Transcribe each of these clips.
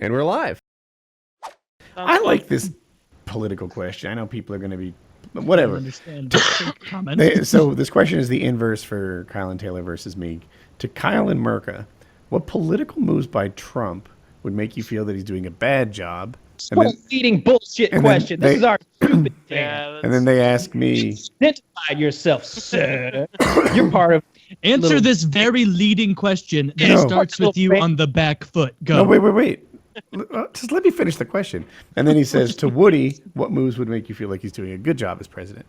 And we're live. I like this political question. I know people are going to be whatever. I don't understand. Comment. So this question is the inverse for Kyle and Taylor versus me. To Kyle and Murka, what political moves by Trump would make you feel that he's doing a bad job? Leading bullshit question. This is our stupid thing. And then they ask me. Identify yourself, sir. You're part of. Answer this very leading question that starts with you on the back foot. Go. No, wait. Just let me finish the question. And then he says, to Woody, what moves would make you feel like he's doing a good job as president?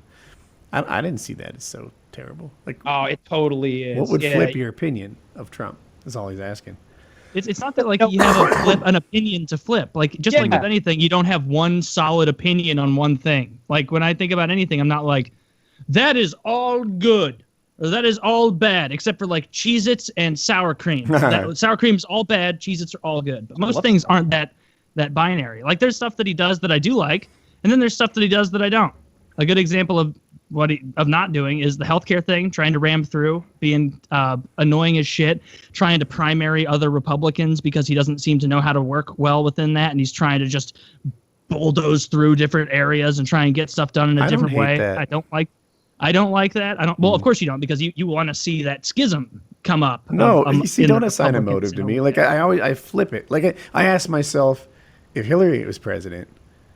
I didn't see that as so terrible. Like, oh, it totally is. What would flip your opinion of Trump? That's all he's asking. It's not that like you have an opinion to flip. Like just like with anything, you don't have one solid opinion on one thing. Like when I think about anything, I'm not like, that is all good. Or that is all bad, except for like Cheez-Its and sour cream. Sour cream's all bad, Cheez-Its are all good. But most things aren't that binary. Like there's stuff that he does that I do like, and then there's stuff that he does that I don't. A good example of of not doing is the healthcare thing, trying to ram through, being annoying as shit, trying to primary other Republicans because he doesn't seem to know how to work well within that, and he's trying to just bulldoze through different areas and try and get stuff done in a different way. I don't like that. Well, of course you don't, because you want to see that schism come up. No, you see, don't assign a motive to me. Like I flip it. Like I ask myself, if Hillary was president,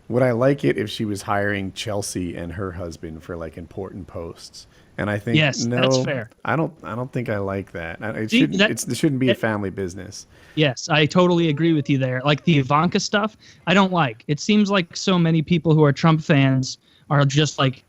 would I like it if she was hiring Chelsea and her husband for like important posts? And I think no, that's fair. I don't think I like that. It shouldn't be a family business. Yes, I totally agree with you there. Like the Ivanka stuff, I don't like. It seems like so many people who are Trump fans are just like,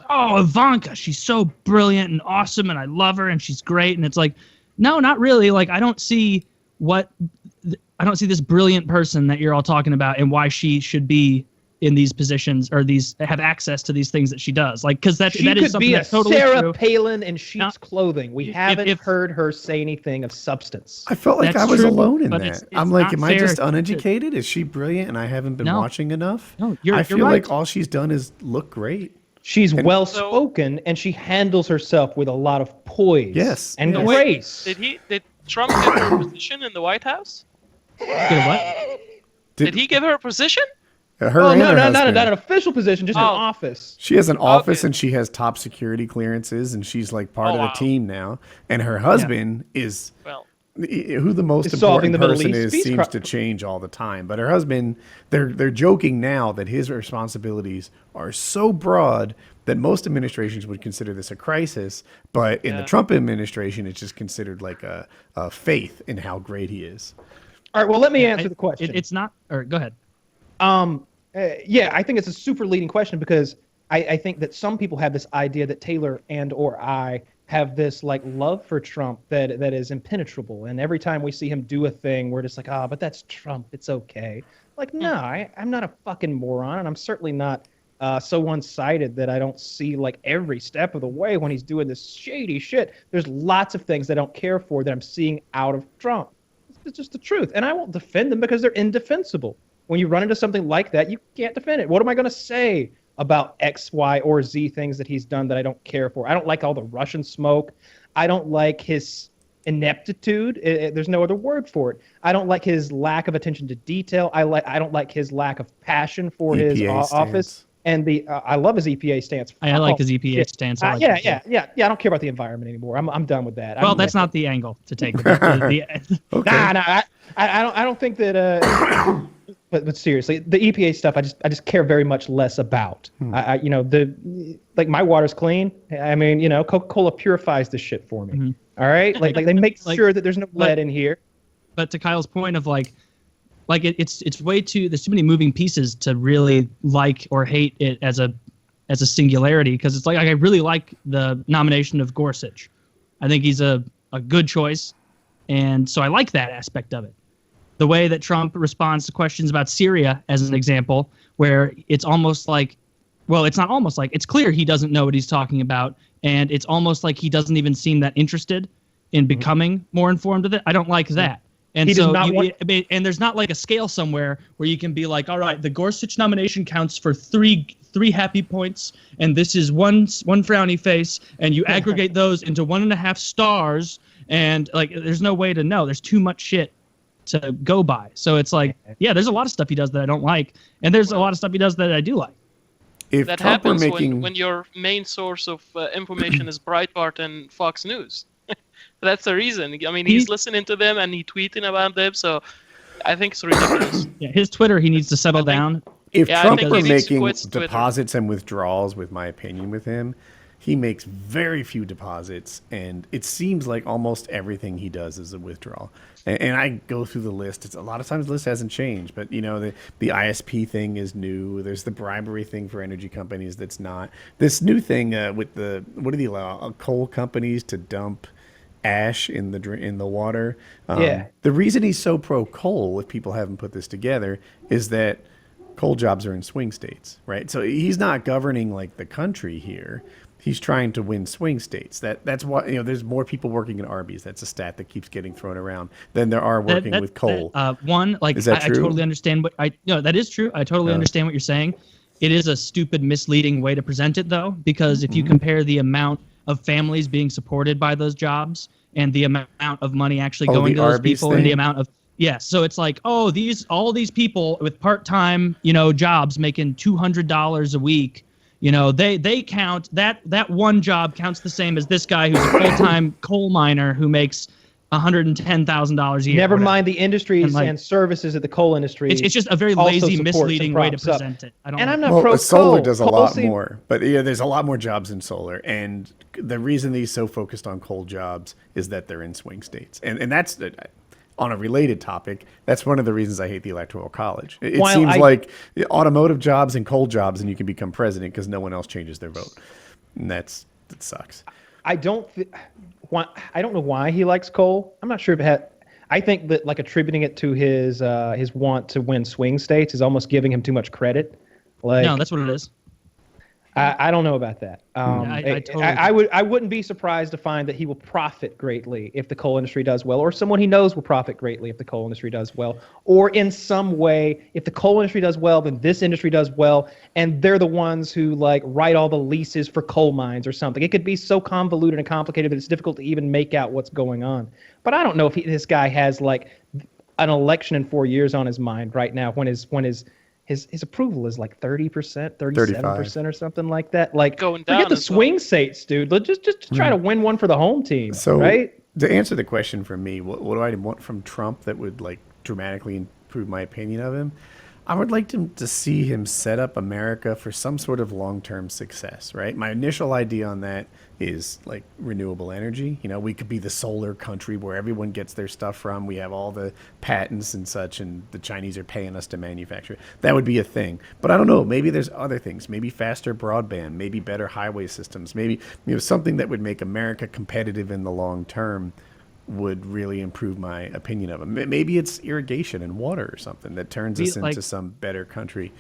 oh, Ivanka, she's so brilliant and awesome, and I love her, and she's great. And it's like, no, not really. Like I don't see this brilliant person that you're all talking about and why she should be in these positions or have access to these things that she does. Like, because that is something that's totally Sarah true. Palin in sheep's clothing. We haven't heard her say anything of substance. I felt like I was alone in that. It's I'm like, am I just uneducated? Is she brilliant and I haven't been watching enough? No, I feel like all she's done is look great. She's well-spoken, and she handles herself with a lot of poise and grace. Did Trump give her a position in the White House? What? Did he give her a position? Her not an official position, just an office. She has an office, and she has top security clearances, and she's like part of the team now. And her husband is who the most important person is seems to change all the time. But her husband, they're joking now that his responsibilities are so broad that most administrations would consider this a crisis, but in the Trump administration, it's just considered like a faith in how great he is. All right, well, let me answer the question. It's not, or go ahead. I think it's a super leading question because I think that some people have this idea that Taylor and or I have this like love for Trump that is impenetrable, and every time we see him do a thing, we're just like, but that's Trump. It's okay. Like, no, I'm not a fucking moron, and I'm certainly not so one-sided that I don't see like every step of the way when he's doing this shady shit. There's lots of things I don't care for that I'm seeing out of Trump. It's just the truth, and I won't defend them because they're indefensible. When you run into something like that, you can't defend it. What am I going to say about X, Y, or Z things that he's done that I don't care for? I don't like all the Russian smoke. I don't like his ineptitude. There's no other word for it. I don't like his lack of attention to detail. I don't like his lack of passion for his office. And I love his EPA stance. I like his EPA stance. I don't care about the environment anymore. I'm done with that. Well, that's not the angle to take. Okay. I don't think that. But seriously, the EPA stuff, I just care very much less about. Like my water's clean. I mean, Coca-Cola purifies this shit for me. Mm-hmm. All right, like they make sure that there's no lead in here. But to Kyle's point of like it's way too, there's too many moving pieces to really like or hate it as a singularity, because it's like I really like the nomination of Gorsuch. I think he's a good choice, and so I like that aspect of it. The way that Trump responds to questions about Syria, as an example, where it's almost like, well, it's not almost like, it's clear he doesn't know what he's talking about, and it's almost like he doesn't even seem that interested in becoming more informed of it. I don't like that. And and there's not like a scale somewhere where you can be like, all right, the Gorsuch nomination counts for three happy points, and this is one frowny face, and you aggregate those into 1.5 stars, and like there's no way to know. There's too much shit to go by. So it's like, yeah, there's a lot of stuff he does that I don't like, and there's a lot of stuff he does that I do like. If that Trump happens making... when your main source of information is Breitbart and Fox News. That's the reason. I mean, he's listening to them and he's tweeting about them, so I think it's ridiculous. Yeah, his Twitter, he needs to settle down. If Trump were making deposits and withdrawals, with my opinion with him, he makes very few deposits, and it seems like almost everything he does is a withdrawal. And I go through the list. It's a lot of times the list hasn't changed, but you know, the ISP thing is new. There's the bribery thing for energy companies that's not. This new thing with the, what do they allow? Coal companies to dump ash in the water. The reason he's so pro coal, if people haven't put this together, is that coal jobs are in swing states, right? So he's not governing like the country here. He's trying to win swing states. That's why, you know, there's more people working in Arby's. That's a stat that keeps getting thrown around than there are working with coal. Is that true? I totally understand that is true. I totally understand what you're saying. It is a stupid, misleading way to present it, though, because if you compare the amount of families being supported by those jobs and the amount of money actually going to those people and the amount of so it's like, all these people with part-time, you know, jobs making $200 a week. You know, they count that one job counts the same as this guy who's a full-time coal miner who makes $110,000 a year. Never mind the industries and services of the coal industry. It's just a very lazy, misleading way to present it. I'm not pro solar does a lot more, but yeah, there's a lot more jobs in solar, and the reason he's so focused on coal jobs is that they're in swing states, and that's on a related topic. That's one of the reasons I hate the Electoral College. It seems like automotive jobs and coal jobs, and you can become president because no one else changes their vote, and that sucks. I don't know why he likes coal. I'm not sure if it had. I think that like attributing it to his want to win swing states is almost giving him too much credit. Like, no, that's what it is. I don't know about that. I wouldn't be surprised to find that he will profit greatly if the coal industry does well, or someone he knows will profit greatly if the coal industry does well, or in some way, if the coal industry does well, then this industry does well, and they're the ones who like write all the leases for coal mines or something. It could be so convoluted and complicated that it's difficult to even make out what's going on. But I don't know if this guy has like an election in 4 years on his mind right now when his approval is like 30%, 37% or something like that. Like, going down. Forget the swing states, dude. Let's just try to win one for the home team. So, right? To answer the question for me, what do I want from Trump that would like dramatically improve my opinion of him? I would like to see him set up America for some sort of long-term success, right? My initial idea on that is like renewable energy. You know, we could be the solar country where everyone gets their stuff from. We have all the patents and such, and the Chinese are paying us to manufacture. That would be a thing. But I don't know, maybe there's other things, maybe faster broadband, maybe better highway systems, maybe, you know, something that would make America competitive in the long term would really improve my opinion of him. Maybe it's irrigation and water or something that turns us into some better country.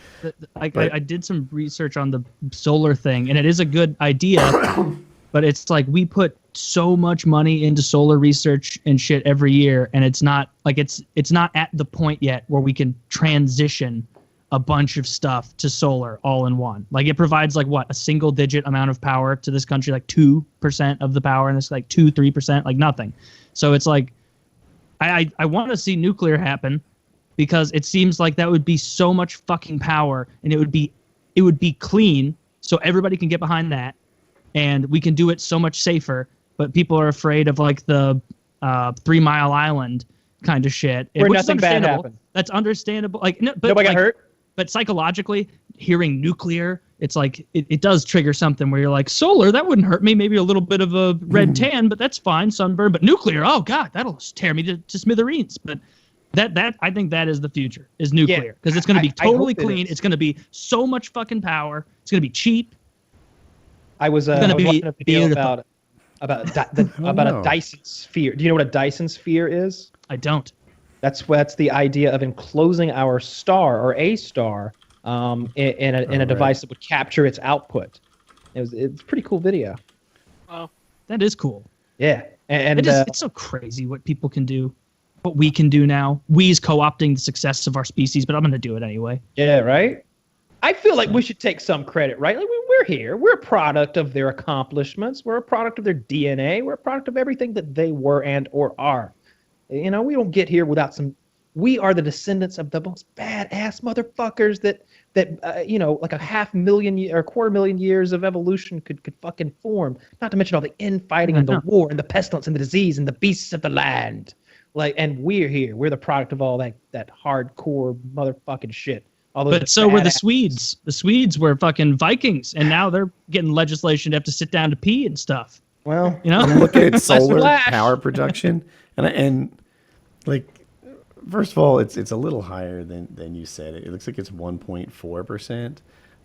I did some research on the solar thing, and it is a good idea, but it's like we put so much money into solar research and shit every year, and it's not like it's not at the point yet where we can transition a bunch of stuff to solar all in one. Like it provides like what, a single digit amount of power to this country, like 2% of the power, and it's like 2-3%, like nothing. So it's like, I want to see nuclear happen because it seems like that would be so much fucking power, and it would be clean, so everybody can get behind that, and we can do it so much safer. But people are afraid of like the 3 Mile Island kind of shit, where nothing bad happened. That's understandable. Like, but nobody got hurt. But psychologically, hearing nuclear, it's like it does trigger something where you're like, solar, that wouldn't hurt me. Maybe a little bit of a red tan, but that's fine. Sunburn. But nuclear, oh god, that'll tear me to smithereens. But that I think that is the future, is nuclear, because it's going to be totally clean. It's going to be so much fucking power. It's going to be cheap. I was watching a video about a Dyson sphere. Do you know what a Dyson sphere is? I don't. That's the idea of enclosing our star or a star in a device that would capture its output. It's a pretty cool video. Wow, that is cool. Yeah, and it's so crazy what people can do, what we can do now. We's co-opting the success of our species, but I'm going to do it anyway. Yeah, right. I feel like we should take some credit, right? Like we're here. We're a product of their accomplishments. We're a product of their DNA. We're a product of everything that they were and or are. You know, we don't get here without some we are the descendants of the most badass motherfuckers that like a 500,000 or 250,000 years of evolution could fucking form. Not to mention all the infighting and the war and the pestilence and the disease and the beasts of the land. And we're here. We're the product of all that hardcore motherfucking shit. But so were the Swedes. The Swedes were fucking Vikings, and now they're getting legislation to have to sit down to pee and stuff. Well, look at solar power production, and like, first of all, it's a little higher than you said. It looks like it's 1.4%,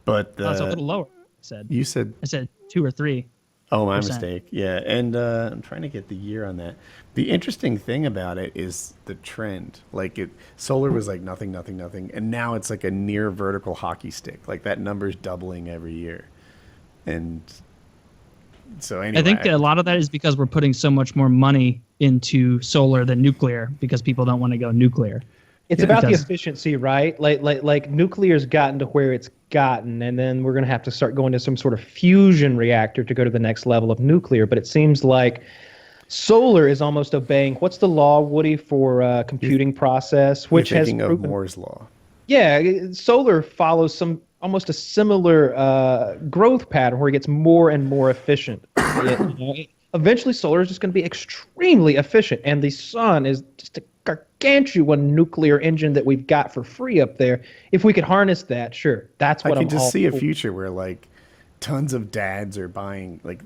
but it's a little lower. I said 2 or 3. Oh, my mistake. Yeah, and I'm trying to get the year on that. The interesting thing about it is the trend. Like solar was like nothing, and now it's like a near vertical hockey stick. Like that number's doubling every year, and so anyway, I think a lot of that is because we're putting so much more money into solar than nuclear because people don't want to go nuclear. It's about the efficiency, right? Like nuclear's gotten to where it's gotten, and then we're going to have to start going to some sort of fusion reactor to go to the next level of nuclear. But it seems like solar is almost obeying, what's the law, Woody, for computing process? Which you're thinking has proven, of Moore's law. Yeah, solar follows almost a similar growth pattern where it gets more and more efficient. Eventually, solar is just going to be extremely efficient, and the sun is just a gargantuan nuclear engine that we've got for free up there. If we could harness that, sure, that's what I can just see a future where like tons of dads are buying, like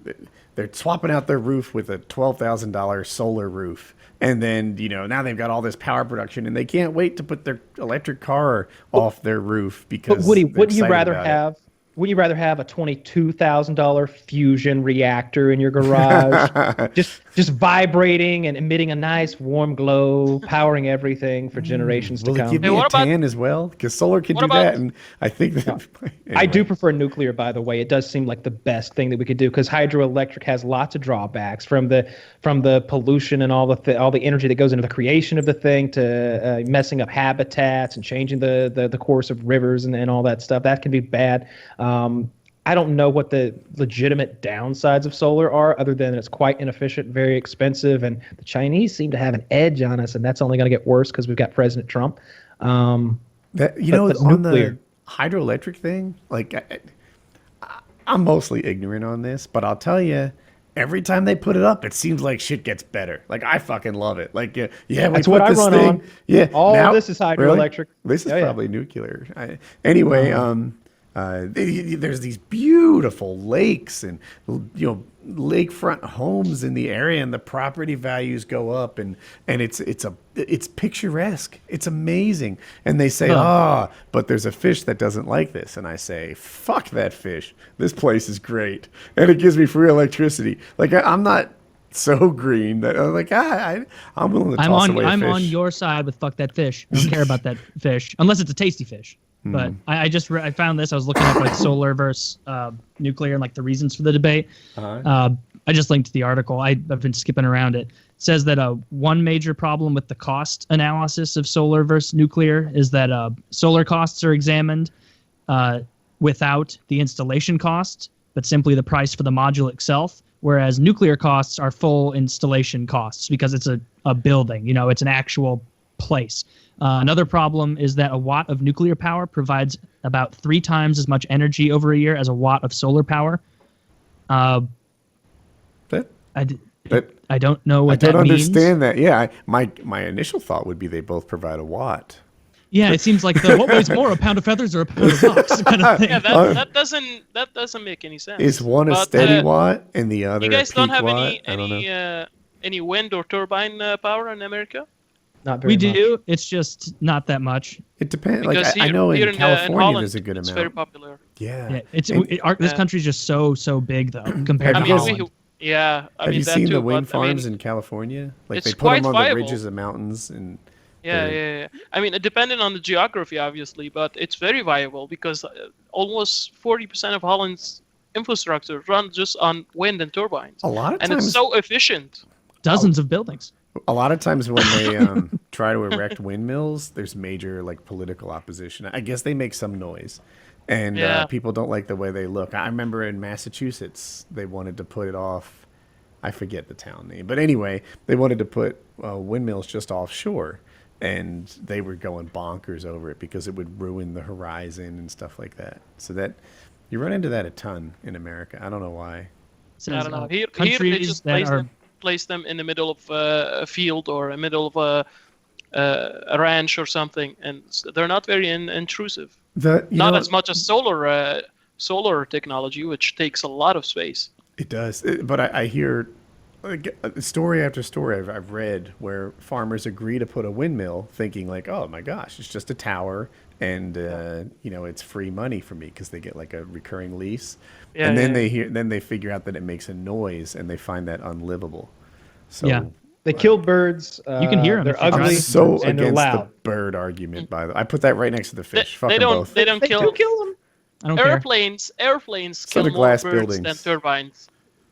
they're swapping out their roof with a $12,000 solar roof, and then now they've got all this power production, and they can't wait to put their electric car off their roof because. But Woody, wouldn't you rather have? Would you rather have a $22,000 fusion reactor in your garage, just vibrating and emitting a nice warm glow, powering everything for generations to come? Will it give me a tan as well? Because solar can do that, and I think that. Anyway. I do prefer nuclear, by the way. It does seem like the best thing that we could do because hydroelectric has lots of drawbacks from the pollution and all the energy that goes into the creation of the thing to messing up habitats and changing the course of rivers and all that stuff. That can be bad. I don't know what the legitimate downsides of solar are, other than it's quite inefficient, very expensive, and the Chinese seem to have an edge on us, and that's only going to get worse because we've got President Trump. On the hydroelectric thing, like I'm mostly ignorant on this, but I'll tell you, every time they put it up, it seems like shit gets better. Like I fucking love it. Like that's what I run on. Yeah, this is hydroelectric. Really? This is probably nuclear. Anyway, there's these beautiful lakes and lakefront homes in the area, and the property values go up, and it's picturesque. It's amazing. And they say, but there's a fish that doesn't like this, and I say, fuck that fish. This place is great, and it gives me free electricity. Like I'm not so green that I'm like I'm willing to toss away a fish. I'm on your side with fuck that fish. I don't care about that fish unless it's a tasty fish. But I found this. I was looking up like solar versus nuclear and like the reasons for the debate. I just linked to the article. I've been skipping around it. It says that one major problem with the cost analysis of solar versus nuclear is that solar costs are examined without the installation costs, but simply the price for the module itself. Whereas nuclear costs are full installation costs because it's a building. It's an actual place. Another problem is that a watt of nuclear power provides about 3 times as much energy over a year as a watt of solar power. I don't know what that means. I don't understand that. Yeah, my initial thought would be they both provide a watt. Yeah, it seems like what weighs more, a pound of feathers or a pound of rocks kind of thing. Yeah, that doesn't make any sense. Is one a steady watt and the other a peak watt? You guys don't have any wind or turbine power in America? Not very much. We do. It's just not that much. It depends. Like I know in California there's a good amount. It's very popular. Yeah. This country's just so big though compared to Holland. Have you seen the wind farms in California? Like they put them on the ridges of mountains and. Yeah. I mean, depending on the geography, obviously, but it's very viable because almost 40% of Holland's infrastructure runs just on wind and turbines. A lot of times, and it's so efficient. Dozens of buildings. A lot of times when they try to erect windmills, there's major like political opposition. I guess they make some noise, and people don't like the way they look. I remember in Massachusetts, they wanted to put it off. I forget the town name, but anyway, they wanted to put windmills just offshore. and they were going bonkers over it because it would ruin the horizon and stuff like that. So that you run into that a ton in America. I don't know why. I don't know. Here they just place them in the middle of a field or in the middle of a ranch or something, and they're not very intrusive. Not as much as solar technology, which takes a lot of space. It does, but I hear story after story I've read where farmers agree to put a windmill, thinking like, oh my gosh, it's just a tower, and it's free money for me because they get like a recurring lease. Yeah, and then they figure out that it makes a noise, and they find that unlivable. So they kill birds. You can hear them. They're ugly. I'm so and against loud. the bird argument. By the way, I put that right next to the fish. They don't kill them. I don't Airplanes kill more birds than turbines.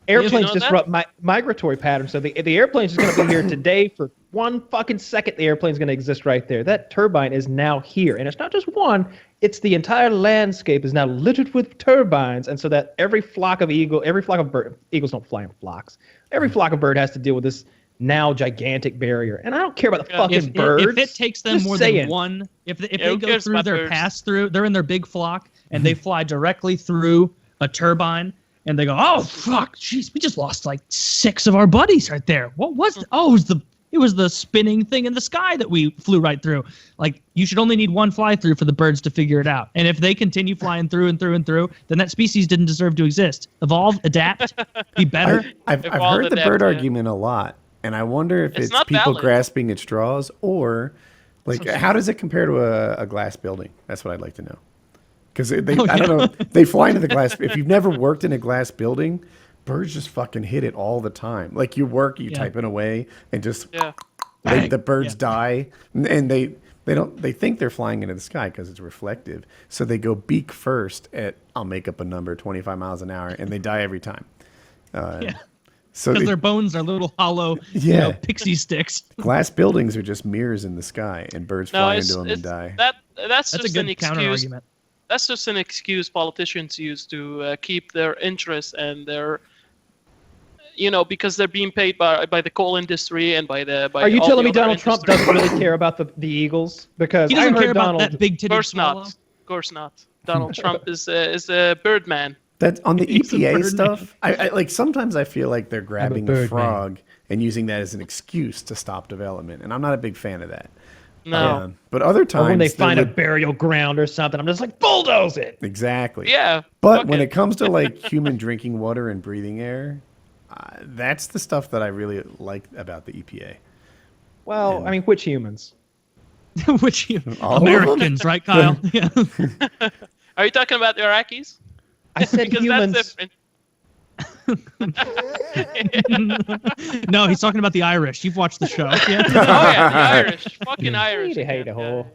Airplanes disrupt migratory patterns. So the airplane's just going to be here today for 1 fucking second. The airplane's going to exist right there. That turbine is now here, and it's not just one. It's the entire landscape is now littered with turbines, and so that every flock of bird, eagles don't fly in flocks. Every flock of bird has to deal with this now gigantic barrier, and I don't care about the fucking birds. If it takes them than one, if they go through their pass through, they're in their big flock, and they fly directly through a turbine. And they go, oh fuck, jeez, we just lost like 6 of our buddies right there. What was it? Oh, it was the spinning thing in the sky that we flew right through. Like, you should only need one fly through for the birds to figure it out. And if they continue flying through and through and through, then that species didn't deserve to exist. Evolve, adapt, be better. I've heard the bird argument a lot, and I wonder if it's people grasping at straws, or like how does it compare to a glass building? That's what I'd like to know. Because I don't know, they fly into the glass. If you've never worked in a glass building, birds just fucking hit it all the time. Like you type it away, and just the birds die, and they think they're flying into the sky because it's reflective. So they go beak first at, I'll make up a number, 25 miles an hour, and they die every time. So because their bones are little hollow, pixie sticks. Glass buildings are just mirrors in the sky, and birds fly into them and die. That's just a an good counter argument. That's just an excuse politicians use to keep their interests and their, because they're being paid by the coal industry and by Are you telling me Donald Trump doesn't really care about the Eagles? Because he doesn't care about that big titted Of course not. Donald Trump is a bird man. That's on the EPA stuff. I like sometimes I feel like they're grabbing a frog and using that as an excuse to stop development, and I'm not a big fan of that. No. But other times, or when they find a burial ground or something, I'm just like, bulldoze it. Exactly. Yeah. But when it comes to like human drinking water and breathing air, that's the stuff that I really like about the EPA. Well, I mean, which humans? Which Americans, right, Kyle? Yeah. Are you talking about the Iraqis? I said humans. That's different. No, he's talking about the Irish. You've watched the show. Yeah. Oh yeah, the Irish. Fucking Irish. Hate a hole.